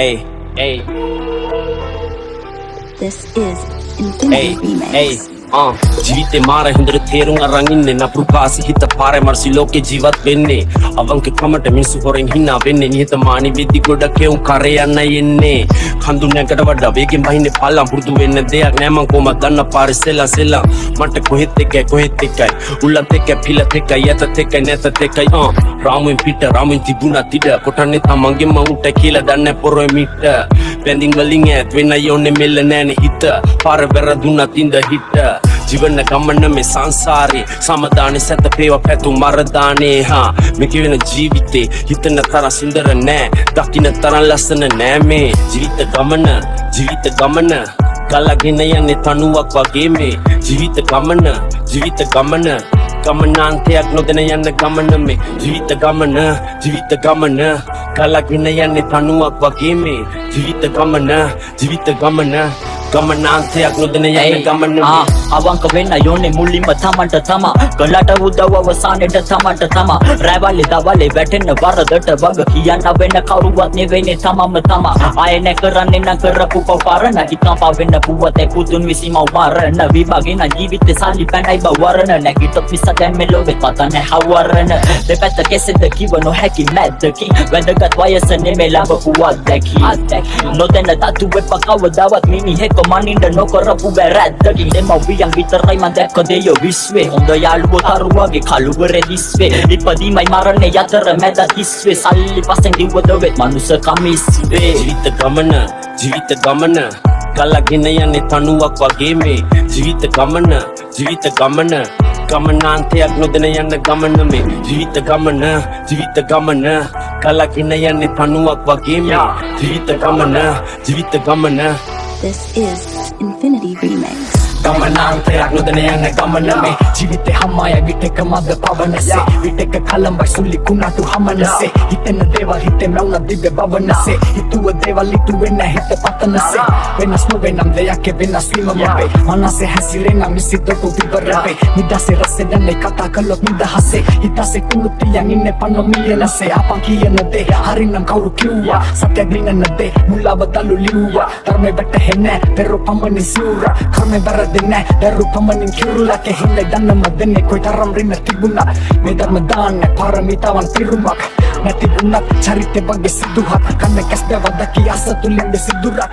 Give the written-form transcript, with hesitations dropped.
Hey, hey, This is Infinity Remix. ජීවිතේ මාර හොඳට තේරුම් අරන් ඉන්නේ නපුරු කාසි හිත පාරේ මර්සි ලෝකේ ජීවත් වෙන්නේ අවංක කමට මිනිස්සු හොරෙන් හිනා වෙන්නේ නිහතමානී වෙද්දි ගොඩක් එවුන් කරේ යන්න එන්නේ කඳු නැකට වඩා වේගෙන් බහින්නේ පල්ලම් පුරුදු වෙන්න දෙයක් නෑ මං කොහමද දන්න පාරේ සෙල්ලම් මට කොහෙත් එකයි උල්ලත් එක්ක පිලත් එක්කයි යතත් එක්කයි නැතත් එක්කයි රාමුවෙන් පිට රාමුවෙන් තිබුණා තිඩ කොටන්නේ තමන්ගේ මවුන්ට කියලා දන්නේ පොරොය මිට බැඳින් වලින් ඈත් වෙන්න යෝනේ මෙල්ල නෑනේ හිත පාර වැරදුනත් ඉඳ හිට जीवन गमन में संसारे समाधान सत पेव पैतु मरदाने हाँ मैं केवल जीविते इतना तरह सुंदर न दकिन तरह लसन न में जीवित गमन कला गिनया ने तनुवक वगे में जीवित गमन गमनांते अग्नोदन यन गमन में जीवित गमन कला गिनया ने तनुवक वगे में जीवित गमन ගමනාන්තය අග්නොදන යන ගමන අවංක වෙන්න යෝනේ මුලින්ම තමන්ට තමා ගලට උදව් අවසානෙට තමන්ට තමා රැවලේ දවලේ වැටෙන්න වරදට වග කියන්න වෙන්න කවුරුවත් නෙවෙන්නේ තමම තමා ආයෙ නැ කරන්නේ නැ කරපු පවරන හිතම් පාවෙන්න පුවතේ කුතුන් විසීම වරන විභාගින ජීවිතේ සල්ලි පැනයි බවරන නැගිට පිස්ස දැන් මෙලොවේ පතන හවරන දෙපැත්ත කෙසෙද කිව නොහැකි මැද්දකි වැදගත් වයස නෙමෙ ලැබපු අත්දැකි නොදැන තතු වෙප කවදාවත් මිනිහෙක් මනින්ද නොකරපු වැරැද්දකින් දෙමව්පියන් විතරයි මන් දැක්ක දෙයෝ විශ්වේ හොඳ යාළුවෝ තරුවගේ කලුවරේ දිස්වේ ඉපදීමයි මරණය යතර මැද තිස්වේ සල්ලි පස්සෙන් දිව්වද වෙත් මනුස්සකම ඉස්වේ ජීවිත ගමන කලගෙන යන්නේ තනුවක් වගේ මේ ජීවිත ගමන ගමනාන්තයක් නොදැන යන ගමන මේ ජීවිත ගමන කලගෙන යන්නේ තනුවක් වගේ මේ ජීවිත ගමන This is Infinity Remix. ගමනාන්තයක් නොදැන යන ගමන මේ ජීවිතේ හමාය විටක මද පවනසේ විටක කලම්බයි සුලි කුණාටු හමනසේ හිතෙන දේවල් හිතේ මවුන දිබ්බ බවනසේ හිතුව දේවල් ඉතුවේ නැහැ හිත පතනසේ වෙනස් නොවෙනම් දෙයක් වෙනස් වීම මගේ මනසේ හැසිරෙන මිසිතට විවරවේ නිදසේ රසේ දැනේ කතා කළොත් නිදහසේ හිතසේ කුණුතියන් ඉන්නේ පන්නෝ මියනසේ අපන් කියන දේ හරිනම් කවුරු කිව්වා සත්‍ය ගිනන දේ මුලව තලු ලිව්වා ධර්මෙ වැටහෙන්නේ පෙරෝ පමණි සිවුරා කර්මෙ බර දෙන්නේ දරු පමණින් කිරුලා කෙහින්නේ දන්නම දෙන්නේ කොයි තරම් රින්න තිබුණා මේ ධර්ම දාන්නේ පාරමිතාවන් පිරුමක් නැති වුණත් චරිතය වගේ සිදුහක් කන්නේ කැස් බවද කියාස තුලින් සිදුරක්